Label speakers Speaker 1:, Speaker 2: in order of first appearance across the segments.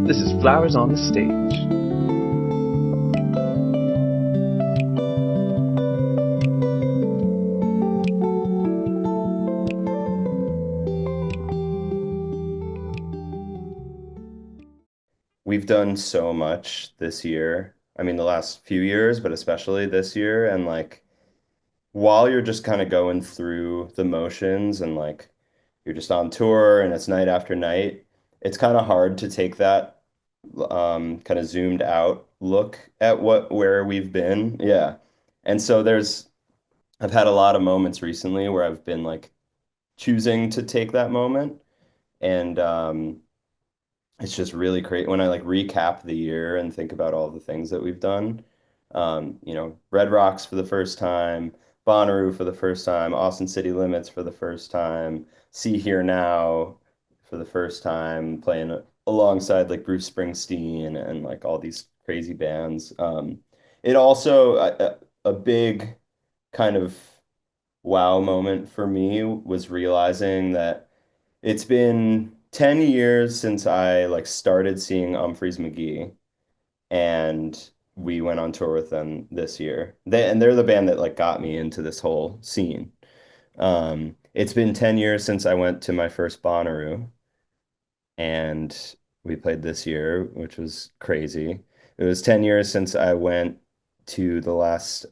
Speaker 1: This is Flowers on the Stage.
Speaker 2: We've done so much this year. I mean, the last few years, but especially this year. And like, while you're just kind of going through the motions and like you're just on tour and it's night after night, it's kind of hard to take that kind of zoomed out look at where we've been. Yeah. And so I've had a lot of moments recently where I've been like choosing to take that moment. And it's just really great when I like recap the year and think about all the things that we've done. Red Rocks for the first time, Bonnaroo for the first time, Austin City Limits for the first time, See Here Now for the first time, playing alongside like Bruce Springsteen and like all these crazy bands. It also a big kind of wow moment for me was realizing that it's been 10 years since I like started seeing Humphreys McGee, and we went on tour with them this year. They're the band that like got me into this whole scene. It's been 10 years since I went to my first Bonnaroo, and we played this year, which was crazy. It was 10 years since I went to the last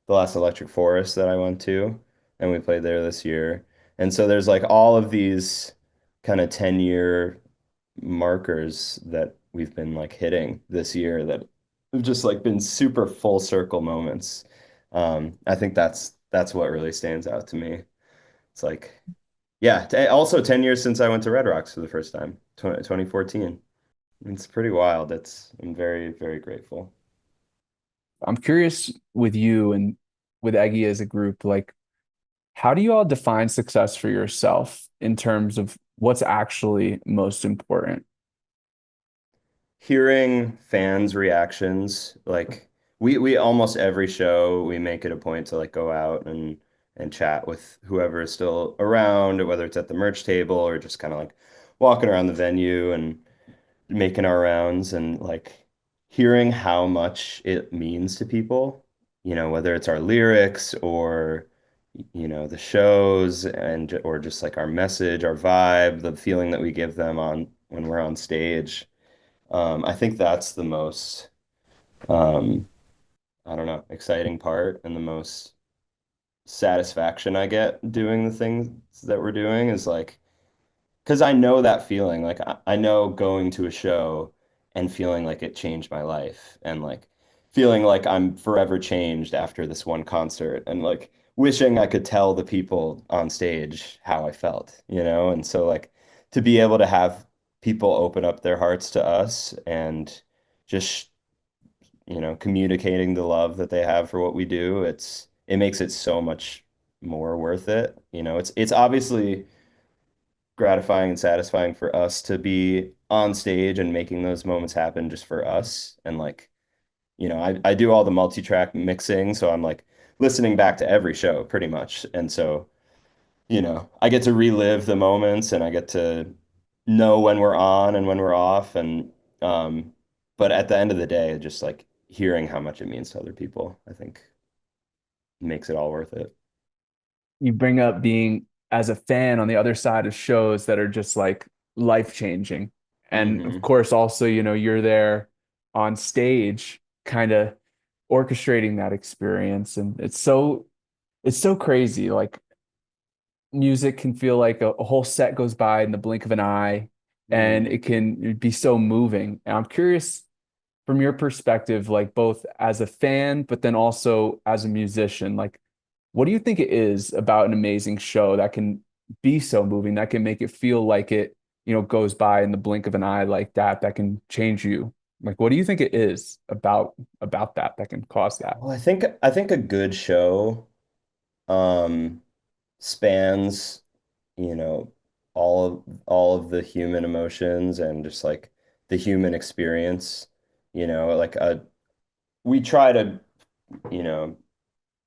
Speaker 2: Electric Forest that I went to, and we played there this year. And so there's like all of these kind of 10-year markers that we've been like hitting this year that have just like been super full circle moments. I think that's what really stands out to me. It's like yeah, also 10 years since I went to Red Rocks for the first time, 2014. It's pretty wild. I'm very, very grateful.
Speaker 3: I'm curious with you and with Eggy as a group, like how do you all define success for yourself in terms of what's actually most important?
Speaker 2: Hearing fans' reactions, like we almost every show we make it a point to like go out and chat with whoever is still around, whether it's at the merch table or just kind of like walking around the venue and making our rounds and like hearing how much it means to people, whether it's our lyrics or the shows and or just like our message, our vibe, the feeling that we give them on when we're on stage. I think that's the most um, I don't know, exciting part and the most satisfaction I get doing the things that we're doing is like because I know that feeling. Like I know going to a show and feeling like it changed my life and like feeling like I'm forever changed after this one concert and like wishing I could tell the people on stage how I felt, And so like to be able to have people open up their hearts to us and just, communicating the love that they have for what we do, it makes it so much more worth it. It's obviously gratifying and satisfying for us to be on stage and making those moments happen just for us. And like, I do all the multi-track mixing, so I'm like listening back to every show pretty much. And so, I get to relive the moments and I get to know when we're on and when we're off. And but at the end of the day, just like hearing how much it means to other people, I think makes it all worth it.
Speaker 3: You bring up being as a fan on the other side of shows that are just like life changing. And of
Speaker 2: Hmm.
Speaker 3: course, also, you're there on stage, kind of orchestrating that experience. And it's so crazy. Like music can feel like a whole set goes by in the blink of an eye, and
Speaker 2: Hmm.
Speaker 3: it can be so moving. And I'm curious from your perspective, like both as a fan, but then also as a musician, like what do you think it is about an amazing show that can be so moving, that can make it feel like it, goes by in the blink of an eye like that, that can change you? Like, what do you think it is about that can cause that?
Speaker 2: Well, I think a good show um spans, you know, all of the human emotions and just like the human experience, like we try to, you know,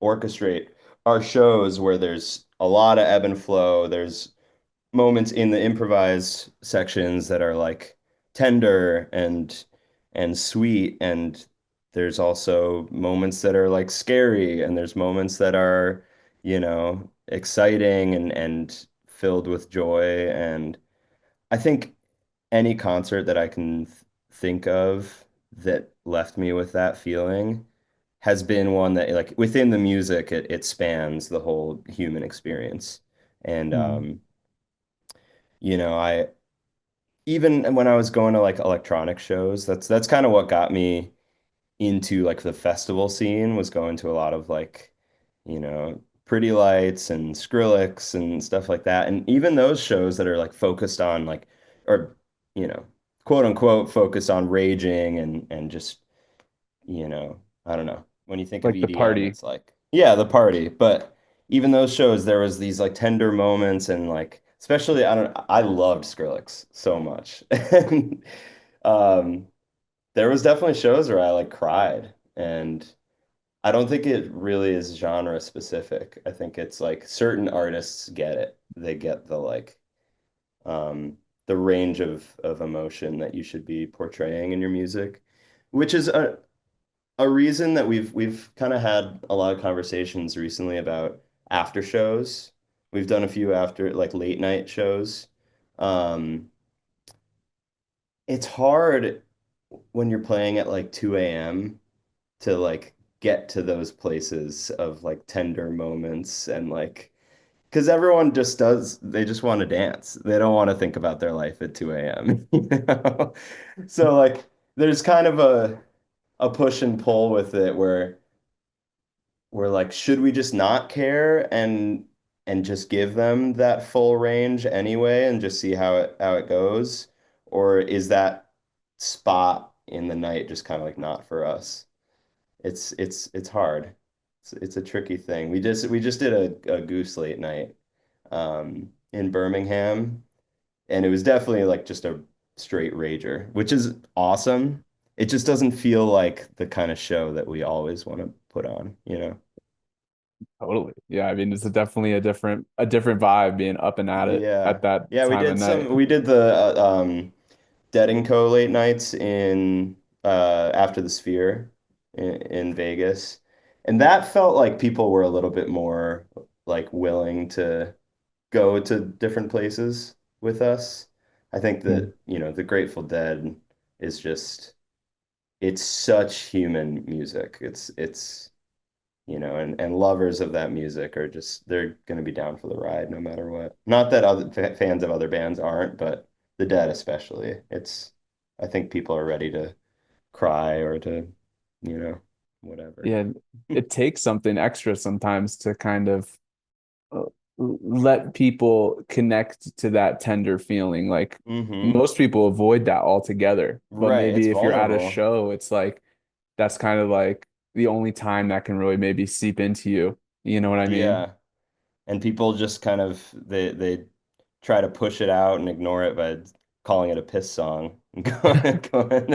Speaker 2: orchestrate our shows where there's a lot of ebb and flow. There's moments in the improvised sections that are like tender and sweet, and there's also moments that are like scary, and there's moments that are, exciting and filled with joy. And I think any concert that I can think of that left me with that feeling has been one that, like, within the music, it spans the whole human experience. And
Speaker 3: Mhm.
Speaker 2: I even when I was going to like electronic shows, that's kind of what got me into like the festival scene, was going to a lot of like, Pretty Lights and Skrillex and stuff like that. And even those shows that are like focused on like, or, you know, quote unquote focused on raging and just, I don't know. When you think of
Speaker 3: Like the
Speaker 2: EDM,
Speaker 3: party.
Speaker 2: it's like, yeah, the party. But even those shows, there was these like tender moments, and like, especially, I loved Skrillex so much. And um there was definitely shows where I like cried, and I don't think it really is genre specific. I think it's like certain artists get it. They get um the range of emotion that you should be portraying in your music, which is a reason that we've kind of had a lot of conversations recently about after shows. We've done a few after like late night shows. Um it's hard when you're playing at like 2 a.m. to like get to those places of like tender moments, and like, because everyone just does, they just want to dance. They don't want to think about their life at 2 a.m. So like there's kind of a push and pull with it, where we're like, should we just not care and just give them that full range anyway and just see how it goes? Or is that spot in the night just kind of like not for us? It's hard. It's a tricky thing. We just did a Goose late night in Birmingham, and it was definitely like just a straight rager, which is awesome. It just doesn't feel like the kind of show that we always want to put on, you know?
Speaker 3: Totally. Yeah, I mean, it's definitely a different vibe being up and at it
Speaker 2: Yeah.
Speaker 3: at that
Speaker 2: Yeah,
Speaker 3: time of night.
Speaker 2: we did the Dead and Co late nights in after the Sphere in Vegas. And that felt like people were a little bit more like willing to go to different places with us. I think
Speaker 3: Mm.
Speaker 2: that, the Grateful Dead is just, it's such human music. And lovers of that music are just, they're going to be down for the ride no matter what. Not that other fans of other bands aren't, but the Dead especially. I think people are ready to cry or to, you know, whatever.
Speaker 3: Yeah, it takes something extra sometimes to kind of uh, let people connect to that tender feeling. Like
Speaker 2: Hmm.
Speaker 3: most people avoid that altogether, but
Speaker 2: Right. It's
Speaker 3: maybe if you're at a
Speaker 2: vulnerable.
Speaker 3: show, it's like that's kind of like the only time that can really maybe seep into you. You know what I mean?
Speaker 2: Yeah. And people just kind of they try to push it out and ignore it by calling it a piss song and going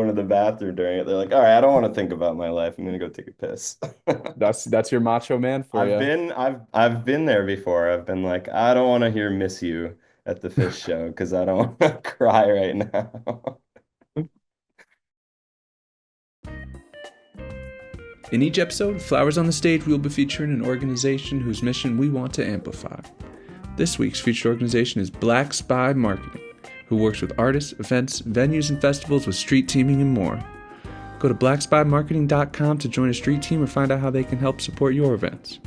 Speaker 2: to the bathroom during it. They're like, all right, I don't want to think about my life. I'm gonna go take a piss.
Speaker 3: That's your macho man for you.
Speaker 2: I've been there before. I've been like, I don't want to hear "Miss You" at the Fish show because I don't want to cry right now.
Speaker 4: In each episode, Flowers on the Stage, we will be featuring an organization whose mission we want to amplify. This week's featured organization is Black Spy Marketing, who works with artists, events, venues, and festivals with street teaming and more. Go to blackspymarketing.com to join a street team or find out how they can help support your events.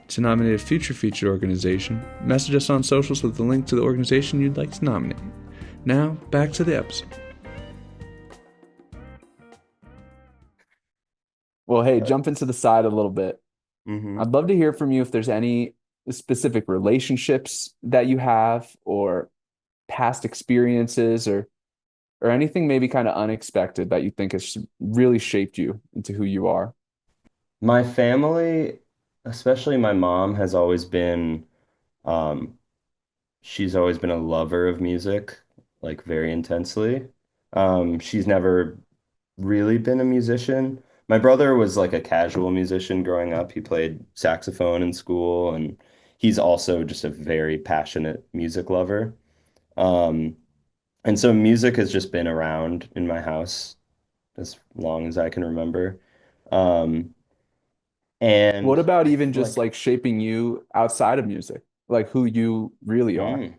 Speaker 4: To nominate a future featured organization, message us on socials with the link to the organization you'd like to nominate. Now, back to the episode.
Speaker 3: Well, hey, jump into the side a little bit.
Speaker 2: Hmm.
Speaker 3: I'd love to hear from you if there's any specific relationships that you have or past experiences or anything maybe kind of unexpected that you think has really shaped you into who you are.
Speaker 2: My family, especially my mom, has always been um, she's always been a lover of music, like very intensely. She's never really been a musician. My brother was like a casual musician growing up. He played saxophone in school, and he's also just a very passionate music lover. Um, And so music has just been around in my house as long as I can remember. Um,
Speaker 3: What
Speaker 2: and
Speaker 3: about
Speaker 2: I
Speaker 3: even
Speaker 2: feel
Speaker 3: just
Speaker 2: like,
Speaker 3: like shaping you outside of music, like who you really are?
Speaker 2: mm,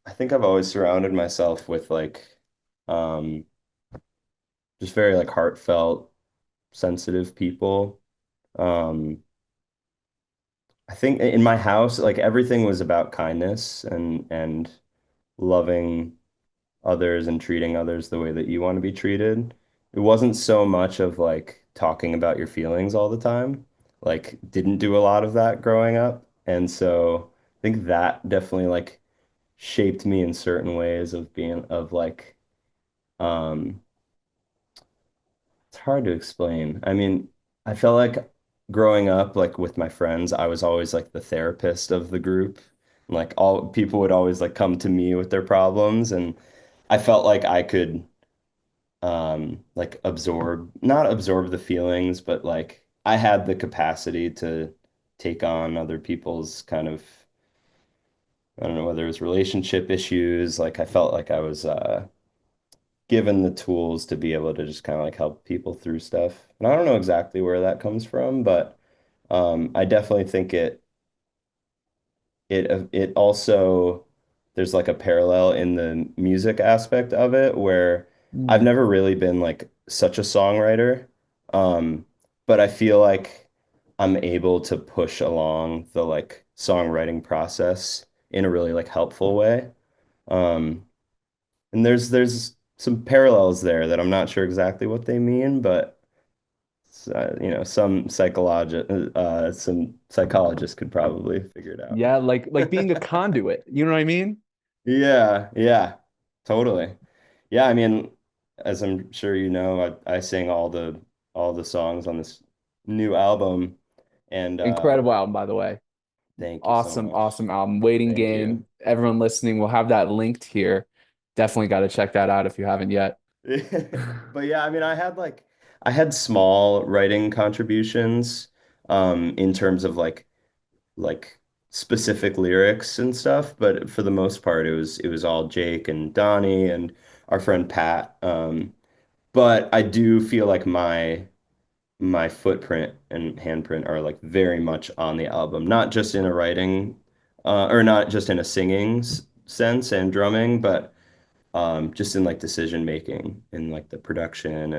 Speaker 2: I think I've always surrounded myself with like, um, just very like heartfelt, sensitive people. Um, I think in my house, like everything was about kindness and loving others and treating others the way that you want to be treated. It wasn't so much of like talking about your feelings all the time. Like didn't do a lot of that growing up. And so I think that definitely like shaped me in certain ways of being of like um it's hard to explain. I mean, I felt like growing up, like with my friends, I was always like the therapist of the group. Like all people would always like come to me with their problems, and I felt like I could like not absorb the feelings, but like I had the capacity to take on other people's kind of, I don't know whether it was relationship issues. Like I felt like I was given the tools to be able to just kind of like help people through stuff. And I don't know exactly where that comes from, but I definitely think it also there's like a parallel in the music aspect of it where I've
Speaker 3: Mm.
Speaker 2: never really been like such a songwriter. Um, but I feel like I'm able to push along the like songwriting process in a really like helpful way. Um, and there's some parallels there that I'm not sure exactly what they mean, but some psychologists could probably figure it out.
Speaker 3: Yeah, like being a conduit. You know what I mean?
Speaker 2: Yeah, yeah, totally. Yeah, I mean, as I'm sure you know, I sing all the songs on this new album, and
Speaker 3: Incredible album, by the way.
Speaker 2: thank you so
Speaker 3: Awesome,
Speaker 2: much.
Speaker 3: awesome album. Waiting
Speaker 2: Thank you.
Speaker 3: Game. Everyone listening, we'll have that linked here. Definitely got to check that out if you haven't yet.
Speaker 2: But yeah, I mean, I had small writing contributions in terms of like specific lyrics and stuff, but for the most part it was all Jake and Donnie and our friend Pat. But I do feel like my footprint and handprint are like very much on the album, not just in a writing or not just in a singing sense and drumming, but just in like decision making and like the production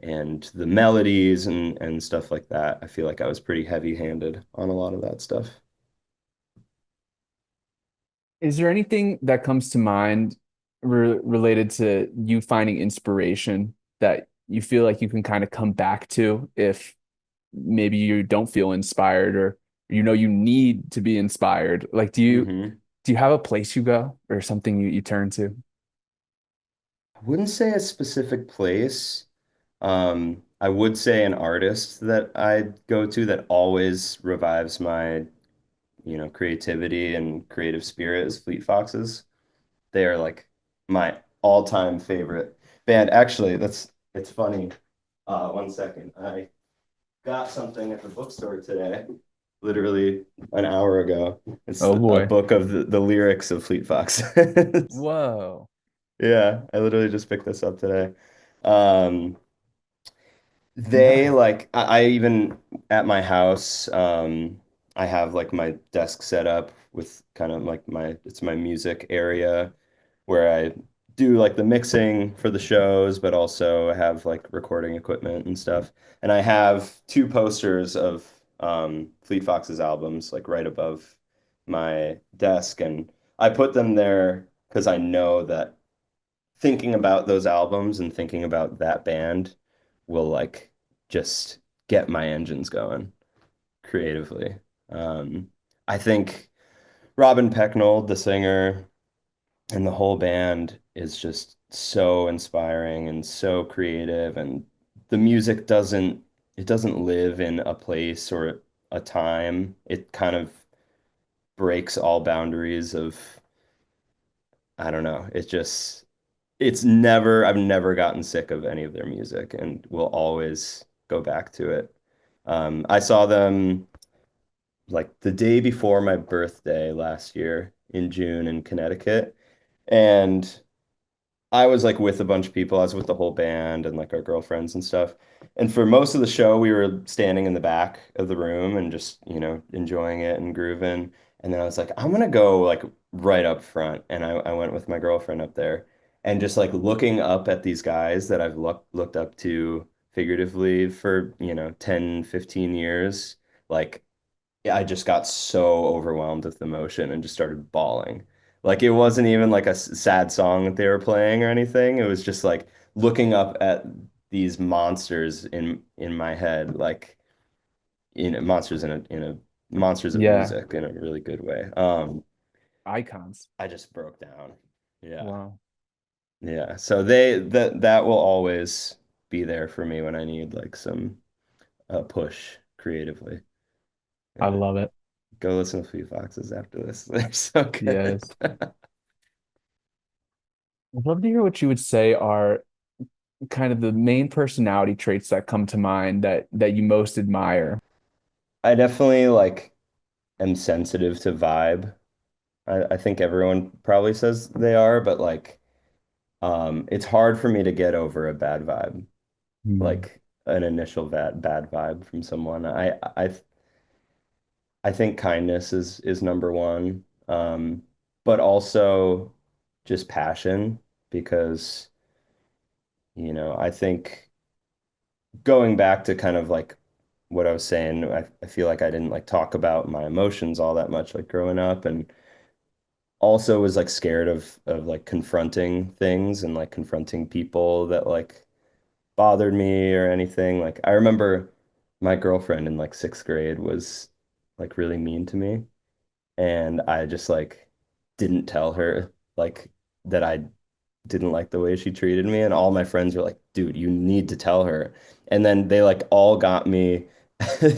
Speaker 2: and the melodies and stuff like that. I feel like I was pretty heavy-handed on a lot of that stuff.
Speaker 3: Is there anything that comes to mind related to you finding inspiration that you feel like you can kind of come back to if maybe you don't feel inspired or you know you need to be inspired? Like,
Speaker 2: Hmm.
Speaker 3: do you have a place you go or something you turn to?
Speaker 2: I wouldn't say a specific place. I would say an artist that I go to that always revives my, creativity and creative spirit is Fleet Foxes. They are like my all-time favorite band. Actually, it's funny. One second. I got something at the bookstore today, literally an hour ago. It's
Speaker 3: Oh
Speaker 2: a
Speaker 3: boy.
Speaker 2: book of the lyrics of Fleet Foxes.
Speaker 3: Whoa.
Speaker 2: Yeah, I literally just picked this up today. Um, they
Speaker 3: Nice.
Speaker 2: like I even at my house, I have like my desk set up with kind of like it's my music area where I do like the mixing for the shows, but also have like recording equipment and stuff. And I have two posters of Fleet Foxes albums like right above my desk, and I put them there because I know that thinking about those albums and thinking about that band will like just get my engines going creatively. Um, I think Robin Pecknold, the singer, and the whole band is just so inspiring and so creative, and the music doesn't live in a place or a time. It kind of breaks all boundaries of, I don't know. I've never gotten sick of any of their music and will always go back to it. I saw them like the day before my birthday last year in June in Connecticut, And I was like with a bunch of people. I was with the whole band and like our girlfriends and stuff. And for most of the show, we were standing in the back of the room and just, enjoying it and grooving. And then I was like, I'm gonna go like right up front. And I went with my girlfriend up there and just like looking up at these guys that I've looked up to figuratively for, 10, 15 years. Like I just got so overwhelmed with emotion and just started bawling. Like it wasn't even like a sad song that they were playing or anything. It was just like looking up at these monsters in my head, like monsters in a monsters of
Speaker 3: Yeah,
Speaker 2: music in a really good way.
Speaker 3: icons.
Speaker 2: I just broke down. Yeah.
Speaker 3: Wow.
Speaker 2: Yeah. So that will always be there for me when I need like some push creatively.
Speaker 3: I
Speaker 2: Yeah.
Speaker 3: love it.
Speaker 2: Go listen to Fleet Foxes after this. They're so good.
Speaker 3: Yes. I'd love to hear what you would say are kind of the main personality traits that come to mind that you most admire.
Speaker 2: I definitely like am sensitive to vibe. I think everyone probably says they are, but like it's hard for me to get over a bad vibe,
Speaker 3: Hmm.
Speaker 2: like an initial bad vibe from someone. I think kindness is number one. But also just passion because, I think going back to kind of like what I was saying, I feel like I didn't like talk about my emotions all that much like growing up and also was like scared of like confronting things and like confronting people that like bothered me or anything. Like I remember my girlfriend in like sixth grade was like really mean to me and I just like didn't tell her like that I didn't like the way she treated me, and all my friends were like, dude, you need to tell her. And then they like all got me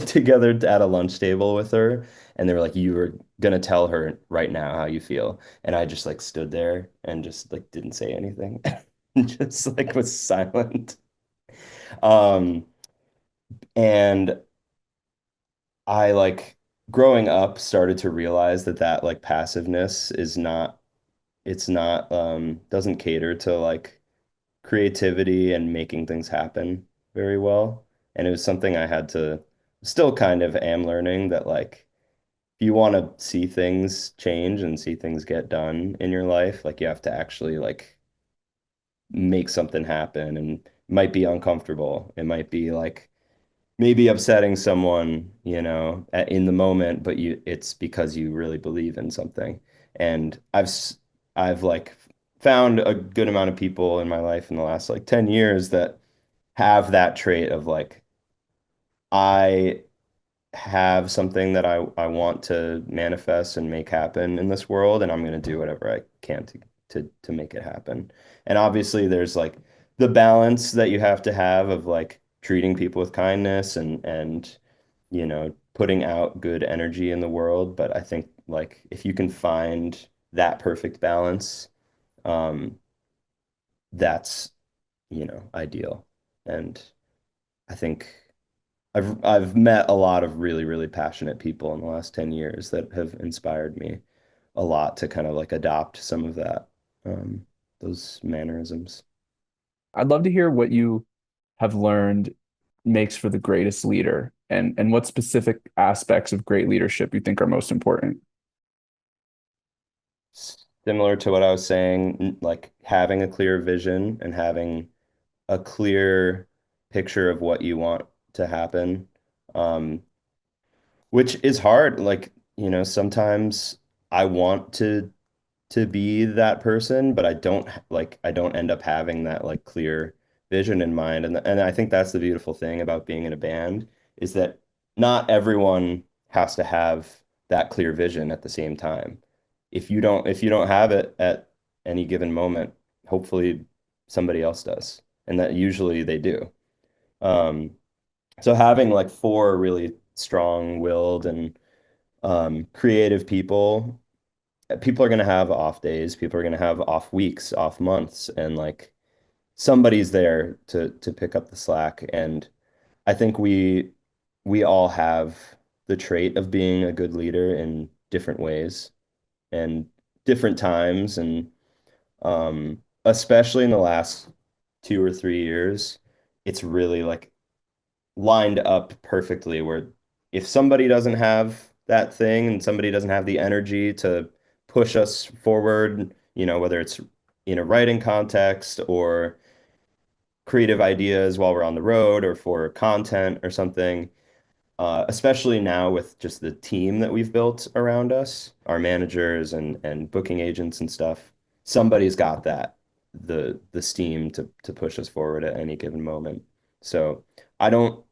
Speaker 2: together at a lunch table with her, and they were like, you were gonna tell her right now how you feel. And I just like stood there and just like didn't say anything. Just like was silent. Um, and I like growing up started to realize that like passiveness is not, it's not, doesn't cater to like creativity and making things happen very well. And it was something I had to still kind of am learning that like if you want to see things change and see things get done in your life, like you have to actually like make something happen and it might be uncomfortable. It might be like maybe upsetting someone, in the moment, but it's because you really believe in something. And I've like found a good amount of people in my life in the last like 10 years that have that trait of like I have something that I want to manifest and make happen in this world, and I'm going to do whatever I can to make it happen. And obviously, there's like the balance that you have to have of like treating people with kindness and putting out good energy in the world. But I think like if you can find that perfect balance, um, that's ideal. And I think I've met a lot of really, really passionate people in the last 10 years that have inspired me a lot to kind of like adopt some of that, those mannerisms.
Speaker 3: I'd love to hear what you have learned makes for the greatest leader and what specific aspects of great leadership you think are most important.
Speaker 2: Similar to what I was saying, like having a clear vision and having a clear picture of what you want to happen, um, which is hard. Like, sometimes I want to be that person, but I don't end up having that like clear vision in mind. And I think that's the beautiful thing about being in a band is that not everyone has to have that clear vision at the same time. If you don't have it at any given moment, hopefully somebody else does. And that usually they do. Um, so having like four really strong-willed and creative people are going to have off days, people are going to have off weeks, off months, and like somebody's there to pick up the slack. And I think we all have the trait of being a good leader in different ways and different times. And Especially in the last 2 or 3 years, it's really like lined up perfectly where if somebody doesn't have that thing and somebody doesn't have the energy to push us forward, whether it's in a writing context or creative ideas while we're on the road or for content or something, especially now with just the team that we've built around us, our managers and booking agents and stuff, somebody's got the steam to push us forward at any given moment. So I don't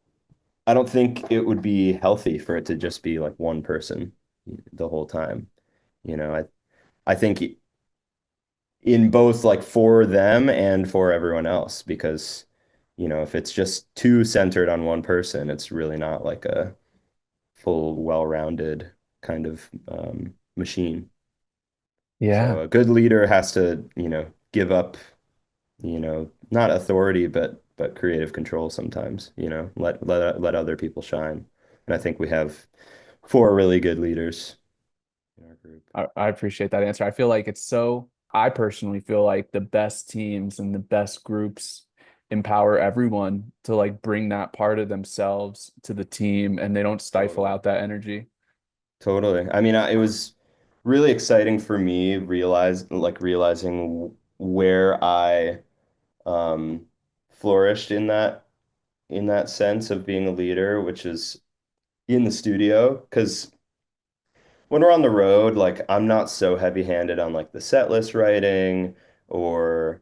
Speaker 2: I don't think it would be healthy for it to just be like one person the whole time. I think in both like for them and for everyone else, because if it's just too centered on one person, it's really not like a full, well-rounded kind of machine.
Speaker 3: Yeah.
Speaker 2: So a good leader has to, give up, not authority, but creative control sometimes, let other people shine. And I think we have four really good leaders in our group.
Speaker 3: I appreciate that answer. I feel like I personally feel like the best teams and the best groups empower everyone to like bring that part of themselves to the team and they don't stifle
Speaker 2: Totally.
Speaker 3: out that energy.
Speaker 2: Totally. I mean, it was really exciting for me realizing where I um flourished in that sense of being a leader, which is in the studio. Because when we're on the road, like I'm not so heavy-handed on like the set list writing or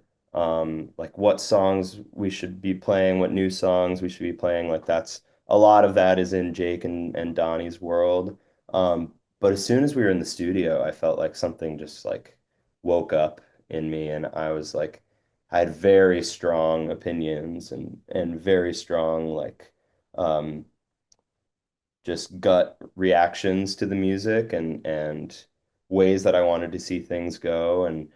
Speaker 2: like what songs we should be playing, what new songs we should be playing. Like that's a lot of that is in Jake and Donnie's world. But as soon as we were in the studio, I felt like something just like woke up in me, and I was like, I had very strong opinions and very strong like um just gut reactions to the music and ways that I wanted to see things go. And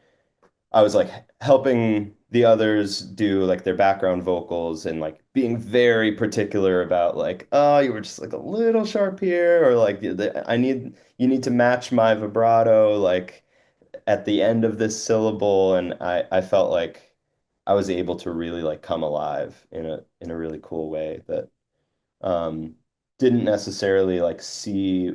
Speaker 2: I was like helping the others do like their background vocals and like being very particular about like, oh, you were just like a little sharp here, or like you need to match my vibrato like at the end of this syllable. And I felt like I was able to really like come alive in a really cool way that um didn't necessarily like see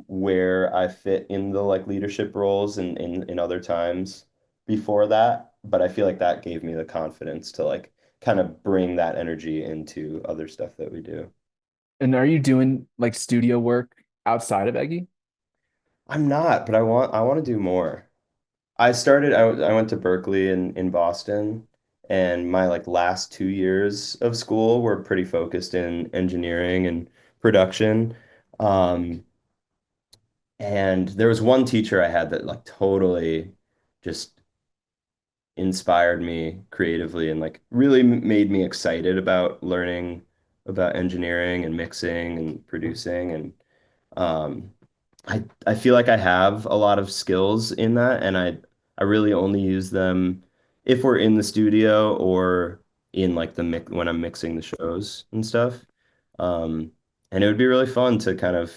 Speaker 2: where I fit in the like leadership roles in other times before that, but I feel like that gave me the confidence to like kind of bring that energy into other stuff that we do.
Speaker 3: And are you doing like studio work outside of Eggy?
Speaker 2: I'm not, but I want to do more. I went to Berkeley in Boston, and my like last 2 years of school were pretty focused in engineering and production. Um, And there was one teacher I had that like totally just inspired me creatively and like really made me excited about learning about engineering and mixing and producing. And um, I feel like I have a lot of skills in that, and I really only use them if we're in the studio or in like the mix when I'm mixing the shows and stuff. Um, and it would be really fun to kind of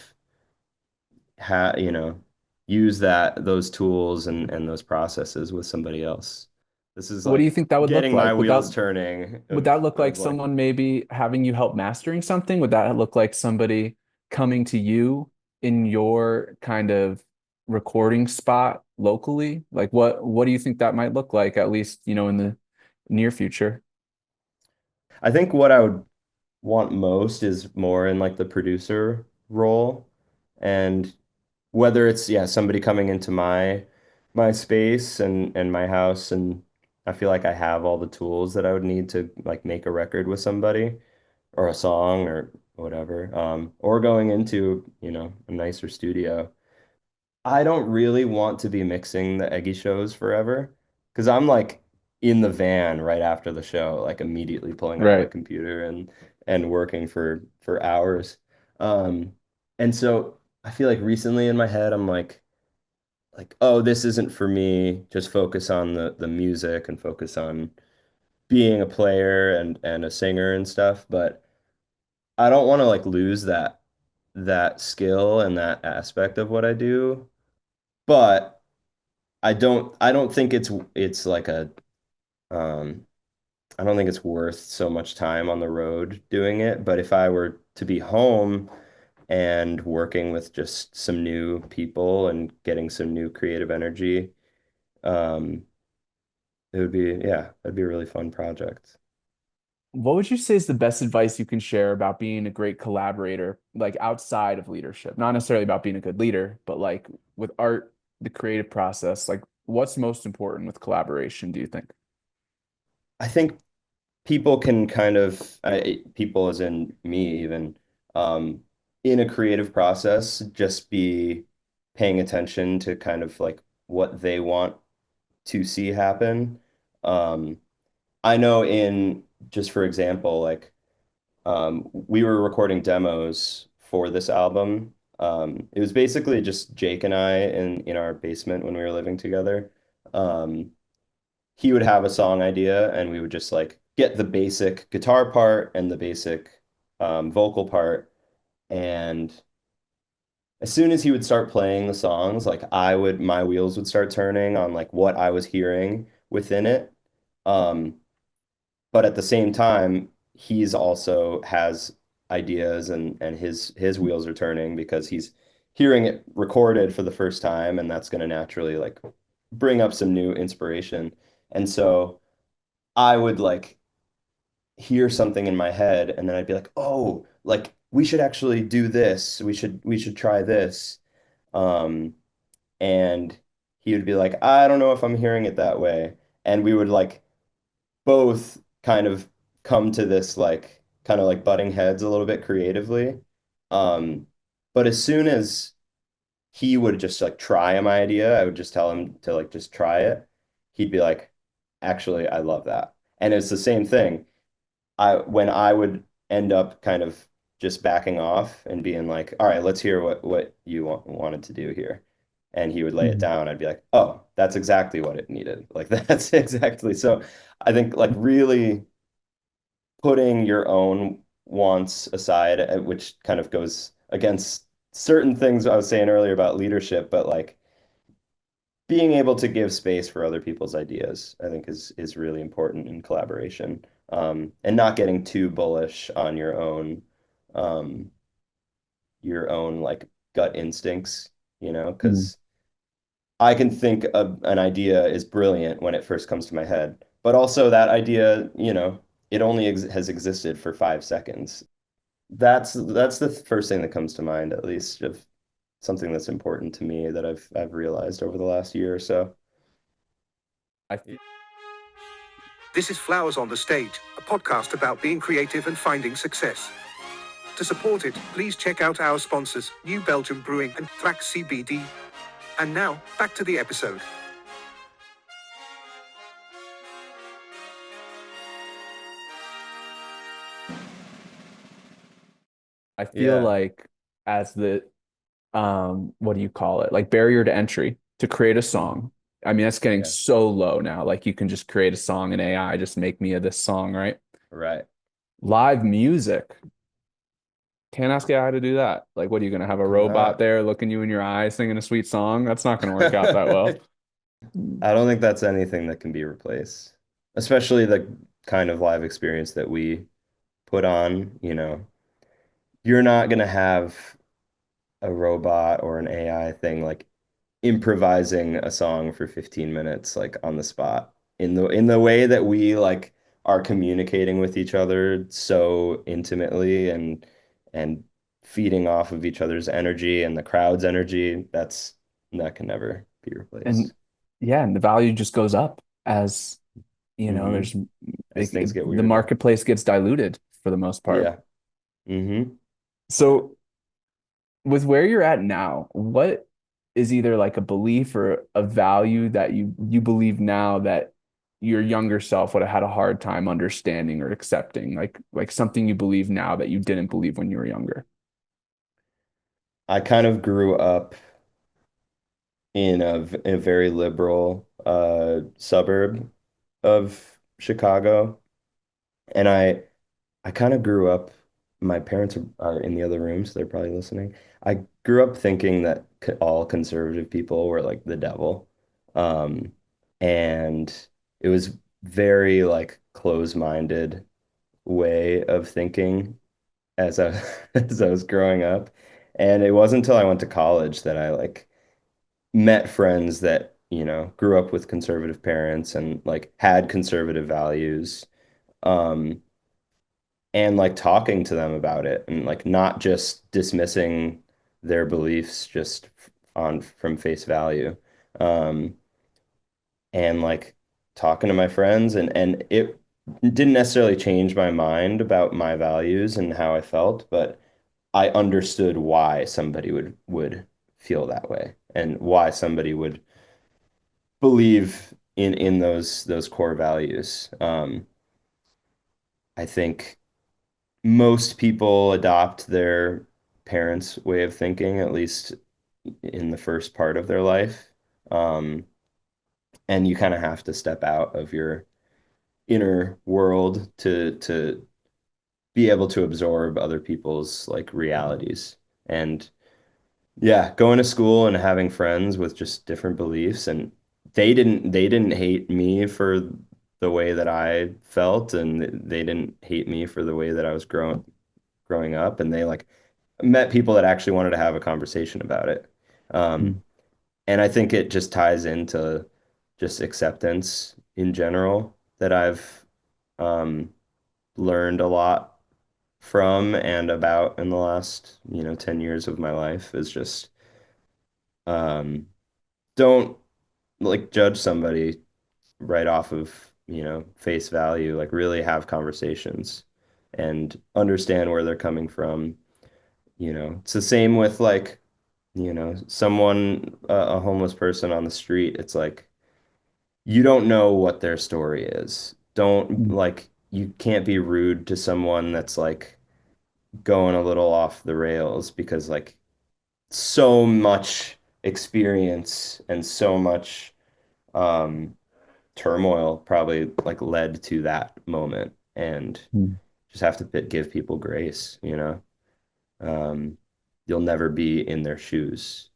Speaker 2: use those tools and those processes with somebody else. This is
Speaker 3: What do you
Speaker 2: like
Speaker 3: think that would look
Speaker 2: getting my
Speaker 3: like?
Speaker 2: wheels turning
Speaker 3: Would
Speaker 2: of
Speaker 3: that look like
Speaker 2: of like
Speaker 3: someone maybe having you help mastering something? Would that look like somebody coming to you in your kind of recording spot locally? Like what do you think that might look like, at least, in the near future?
Speaker 2: I think what I would want most is more in like the producer role, and whether it's somebody coming into my space and my house, and I feel like I have all the tools that I would need to like make a record with somebody or a song or whatever, or going into a nicer studio. I don't really want to be mixing the Eggy shows forever because I'm like in the van right after the show, like immediately pulling out my
Speaker 3: Right.
Speaker 2: computer and working for hours. Um, and so I feel like recently in my head I'm like, oh, this isn't for me. Just focus on the music and focus on being a player and a singer and stuff. But I don't want to like lose that skill and that aspect of what I do. But I don't think it's like a um I don't think it's worth so much time on the road doing it, but if I were to be home and working with just some new people and getting some new creative energy, um, it would be, yeah, it'd be a really fun project.
Speaker 3: What would you say is the best advice you can share about being a great collaborator, like outside of leadership? Not necessarily about being a good leader, but like with art, the creative process, like what's most important with collaboration, do you think?
Speaker 2: I think people can kind of, people as in me even, um, in a creative process, just be paying attention to kind of like what they want to see happen. Um, I know in, just for example, like we were recording demos for this album. It was basically just Jake and I in our basement when we were living together. Um, he would have a song idea, and we would just like get the basic guitar part and the basic vocal part. And as soon as he would start playing the songs, like my wheels would start turning on like what I was hearing within it. Um, but at the same time, he's also has ideas and his wheels are turning because he's hearing it recorded for the first time, and that's going to naturally like bring up some new inspiration. And so I would like hear something in my head, and then I'd be like, "Oh, like we should actually do this. We should try this." Um, and he would be like, "I don't know if I'm hearing it that way." And we would like both kind of come to this like kind of like butting heads a little bit creatively. Um, but as soon as he would just like try my idea, I would just tell him to like just try it. He'd be like, actually, I love that. And it's the same thing. When I would end up kind of just backing off and being like, all right, let's hear what you wanted to do here. And he would lay it
Speaker 3: Mhm.
Speaker 2: down. I'd be like, oh, that's exactly what it needed. Like that's exactly. So I think like really putting your own wants aside, which kind of goes against certain things I was saying earlier about leadership, but like being able to give space for other people's ideas, I think is really important in collaboration. And not getting too bullish on um, your own like gut instincts,
Speaker 3: Mhm.
Speaker 2: because I can think an idea is brilliant when it first comes to my head, but also that idea, it only has existed for 5 seconds. That's the first thing that comes to mind, at least of something that's important to me that I've realized over the last year or so.
Speaker 3: I feel
Speaker 5: This is Flowers on the Stage, a podcast about being creative and finding success. To support it, please check out our sponsors, New Belgium Brewing and Thrax CBD. And now, back to the episode.
Speaker 3: I feel
Speaker 2: Yeah,
Speaker 3: like as the what do you call it? Like barrier to entry to create a song. I mean, that's getting
Speaker 2: yeah,
Speaker 3: so low now. Like you can just create a song in AI, just make me this song, right?
Speaker 2: right.
Speaker 3: Live music. Can't ask AI to do that. Like, what are you gonna have a robot
Speaker 2: Cannot.
Speaker 3: there looking you in your eyes singing a sweet song? That's not gonna work out that well.
Speaker 2: I don't think that's anything that can be replaced, especially the kind of live experience that we put on, you're not gonna have a robot or an AI thing like improvising a song for 15 minutes like on the spot in the way that we like are communicating with each other so intimately and feeding off of each other's energy and the crowd's energy. That can never be
Speaker 3: And
Speaker 2: replaced.
Speaker 3: yeah, and the value just goes up as
Speaker 2: Hmm.
Speaker 3: there's
Speaker 2: As things get
Speaker 3: the
Speaker 2: weirder.
Speaker 3: marketplace gets diluted for the most part.
Speaker 2: Yeah. Hmm.
Speaker 3: So with where you're at now, what is either like a belief or a value that you believe now that your younger self would have had a hard time understanding or accepting, like something you believe now that you didn't believe when you were younger?
Speaker 2: I kind of grew up in a very liberal suburb of Chicago, and I kind of grew up. My parents are in the other room, so they're probably listening. I grew up thinking that all conservative people were like the devil. Um, and it was very like close-minded way of thinking as I as I was growing up. And it wasn't until I went to college that I like met friends that, grew up with conservative parents and like had conservative values. Um, and like talking to them about it and like not just dismissing their beliefs just on from face value. Um, and like talking to my friends and it didn't necessarily change my mind about my values and how I felt, but I understood why somebody would feel that way and why somebody would believe in those core values. I think most people adopt their parents' way of thinking, at least in the first part of their life. Um, and you kind of have to step out of your inner world to be able to absorb other people's like realities. And yeah, going to school and having friends with just different beliefs and they didn't hate me for the way that I felt and they didn't hate me for the way that I was growing up and they like met people that actually wanted to have a conversation about it. Um,
Speaker 3: Mm.
Speaker 2: and I think it just ties into just acceptance in general that I've um, learned a lot from and about in the last, 10 years of my life is just um, don't like judge somebody right off of, face value, like really have conversations and understand where they're coming from. It's the same with like, someone, a homeless person on the street. It's like you don't know what their story is. Don't
Speaker 3: Mm.
Speaker 2: like you can't be rude to someone that's like going a little off the rails because like so much experience and so much um turmoil probably like led to that moment and
Speaker 3: Mm.
Speaker 2: just have to give people grace. Um, you'll never be in their shoes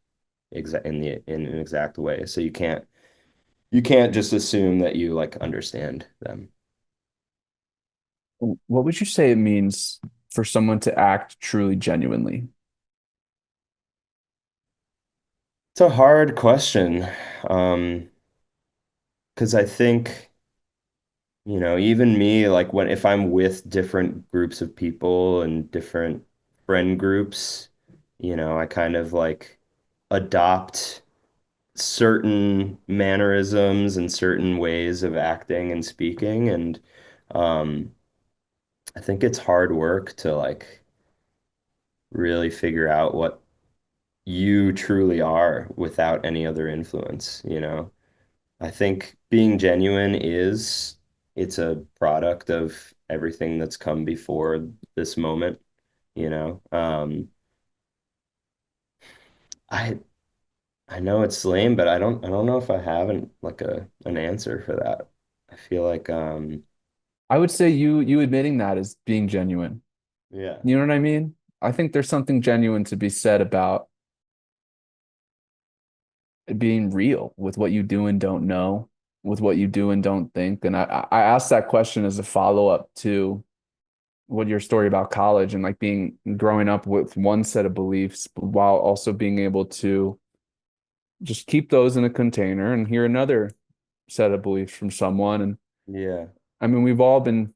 Speaker 2: in an exact way. So you can't just assume that you like understand them.
Speaker 3: What would you say it means for someone to act truly genuinely?
Speaker 2: It's a hard question. Because I think, even me, like if I'm with different groups of people and different friend groups, I kind of like adopt certain mannerisms and certain ways of acting and speaking. And um, I think it's hard work to like really figure out what you truly are without any other influence. I think being genuine it's a product of everything that's come before this moment. I I know it's lame, but I don't know if I have like an answer for that. I feel like
Speaker 3: I would say you admitting that is being genuine.
Speaker 2: yeah.
Speaker 3: You know what I mean? I think there's something genuine to be said about being real with what you do and don't know, with what you do and don't think. And I asked that question as a follow-up to what your story about college and like being growing up with one set of beliefs while also being able to just keep those in a container and hear another set of beliefs from someone. And
Speaker 2: Yeah.
Speaker 3: I mean, we've all been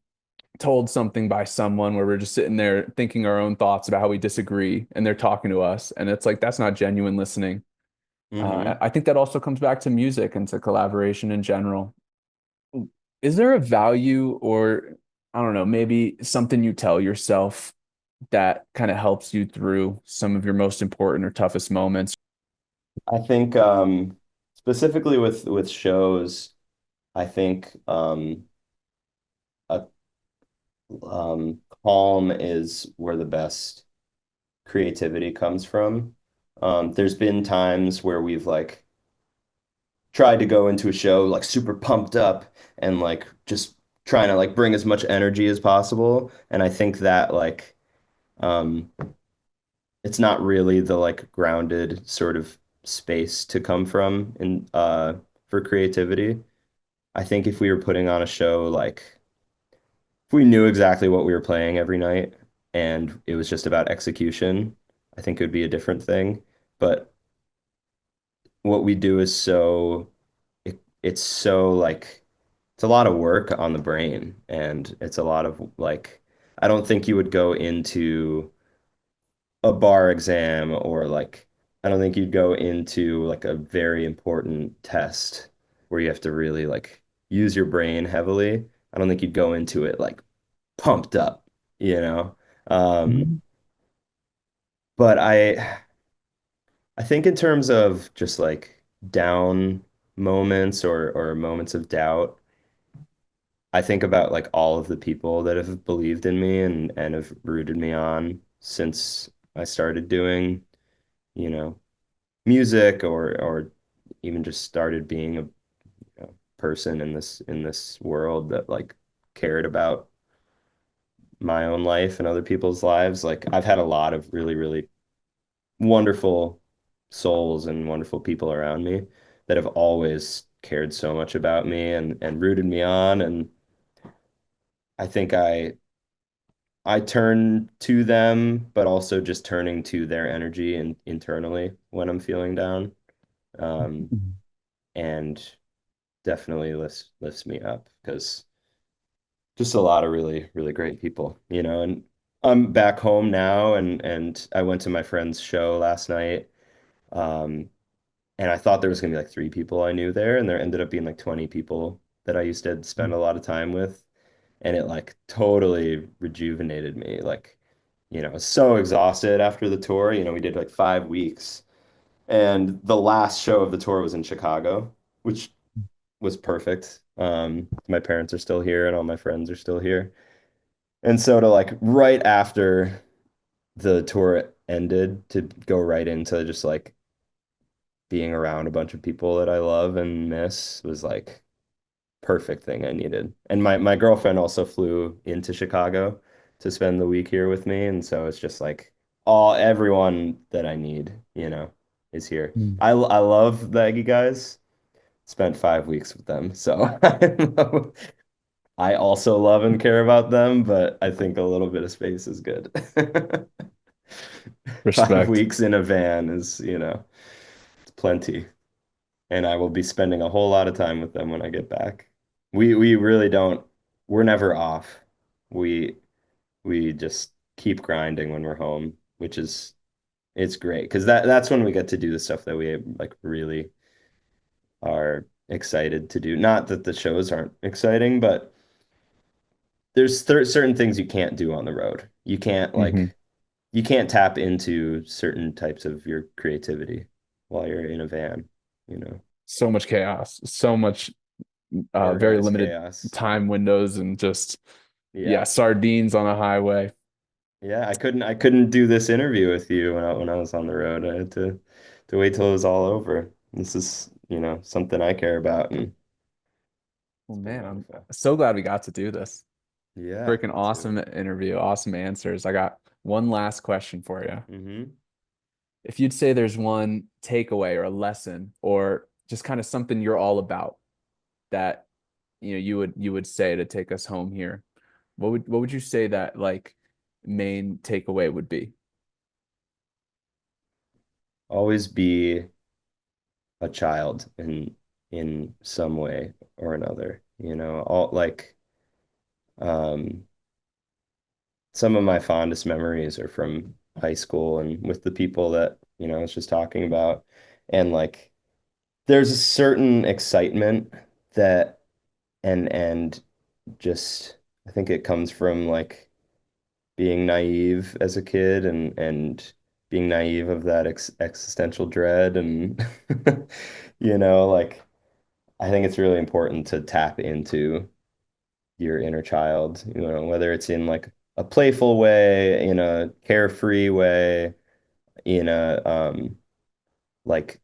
Speaker 3: told something by someone where we're just sitting there thinking our own thoughts about how we disagree and they're talking to us. And it's like, that's not genuine listening.
Speaker 2: Mm-hmm.
Speaker 3: I think that also comes back to music and to collaboration in general. Is there a value or, I don't know, maybe something you tell yourself that kind of helps you through some of your most important or toughest moments?
Speaker 2: I think specifically with shows, I think a calm is where the best creativity comes from. There's been times where we've like tried to go into a show like super pumped up and like just trying to like bring as much energy as possible. And I think that like um it's not really the like grounded sort of space to come from for creativity. I think if we were putting on a show, like if we knew exactly what we were playing every night and it was just about execution, I think it would be a different thing. But what we do is it's so like it's a lot of work on the brain and it's a lot of like I don't think you would go into a bar exam or like I don't think you'd go into like a very important test where you have to really like use your brain heavily. I don't think you'd go into it like pumped up, you know? Um,
Speaker 3: Mhm.
Speaker 2: but I think in terms of just like down moments or moments of doubt, I think about like all of the people that have believed in me and have rooted me on since I started doing, you know, music or even just started being a, person in this world that like cared about my own life and other people's lives. Like I've had a lot of really, really wonderful souls and wonderful people around me that have always cared so much about me and rooted me on. And I think I turn to them, but also just turning to their energy and internally when I'm feeling down. Um, and definitely lifts me up because just a lot of really, really great people, you know, and I'm back home now and I went to my friend's show last night. Um, and I thought there was gonna be like three people I knew there, and there ended up being like 20 people that I used to spend a lot of time with. And it like totally rejuvenated me. Like, I was so exhausted after the tour. We did like 5 weeks. And the last show of the tour was in Chicago, which was perfect. My parents are still here and all my friends are still here. And so to like right after the tour ended to go right into just like being around a bunch of people that I love and miss was like perfect thing I needed. And my girlfriend also flew into Chicago to spend the week here with me, and so it's just like everyone that I need, is here.
Speaker 3: Mm.
Speaker 2: I love the Eggy guys. Spent 5 weeks with them, so I also love and care about them, but I think a little bit of space is good. Five
Speaker 3: Respect.
Speaker 2: weeks in a van is, it's plenty. And I will be spending a whole lot of time with them when I get back. We really don't, we're never off. We we just keep grinding when we're home, which is it's great because that's when we get to do the stuff that we like really are excited to do. Not that the shows aren't exciting, but there's certain things you can't do on the road.
Speaker 3: Hmm.
Speaker 2: You can't tap into certain types of your creativity while you're in a van, you know.
Speaker 3: So much chaos, so much very
Speaker 2: Organized
Speaker 3: limited
Speaker 2: chaos.
Speaker 3: time windows, and just yeah,
Speaker 2: Yeah.
Speaker 3: sardines on a highway.
Speaker 2: Yeah, I couldn't do this interview with you when I was on the road. I had to wait till it was all over. This is, something I care about and
Speaker 3: Well,
Speaker 2: it's been
Speaker 3: man, I'm
Speaker 2: wonderful.
Speaker 3: so glad we got to do this.
Speaker 2: Yeah,
Speaker 3: Freaking
Speaker 2: me too.
Speaker 3: awesome interview, awesome answers. I got one last question for you.
Speaker 2: Hmm.
Speaker 3: If you'd say there's one takeaway or a lesson or just kind of something you're all about that you would say to take us home here, what would you say that like main takeaway would be?
Speaker 2: Always be a child in some way or another. All like um some of my fondest memories are from high school and with the people that, I was just talking about. And like there's a certain excitement that and just I think it comes from like being naive as a kid and being naive of that existential dread and like I think it's really important to tap into your inner child, whether it's in like a playful way, in a carefree way, in a like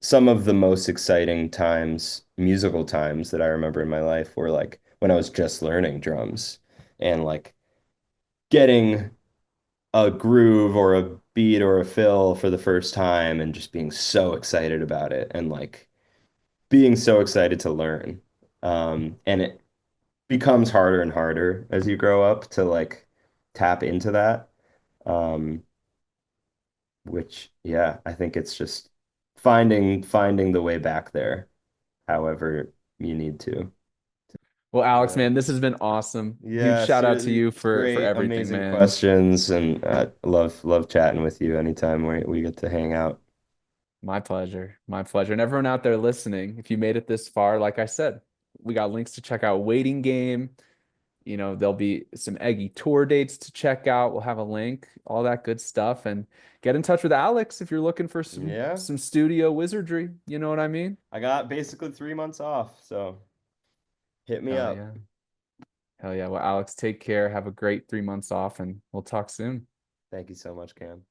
Speaker 2: some of the most exciting times, musical times that I remember in my life were like when I was just learning drums and like getting a groove or a beat or a fill for the first time and just being so excited about it and like being so excited to learn. And it becomes harder and harder as you grow up to like tap into that. Um, which yeah, I think it's just finding the way back there, however you need to.
Speaker 3: Well, Alex,
Speaker 2: Yeah.
Speaker 3: man, this has been awesome. Huge
Speaker 2: Yeah,
Speaker 3: shout out to
Speaker 2: seriously,
Speaker 3: you for
Speaker 2: great,
Speaker 3: everything,
Speaker 2: amazing
Speaker 3: man.
Speaker 2: questions, and love chatting with you anytime we get to hang out.
Speaker 3: My pleasure. My pleasure. And everyone out there listening, if you made it this far, like I said, we got links to check out Waiting Game. You know, there'll be some Eggy tour dates to check out. We'll have a link, all that good stuff. And get in touch with Alex if you're looking for
Speaker 2: Yeah,
Speaker 3: some studio wizardry. You know what I mean?
Speaker 2: I got basically 3 months off, so hit me
Speaker 3: Hell
Speaker 2: up.
Speaker 3: yeah. Hell yeah. Well, Alex, take care. Have a great 3 months off, and we'll talk soon.
Speaker 2: Thank you so much, Cam.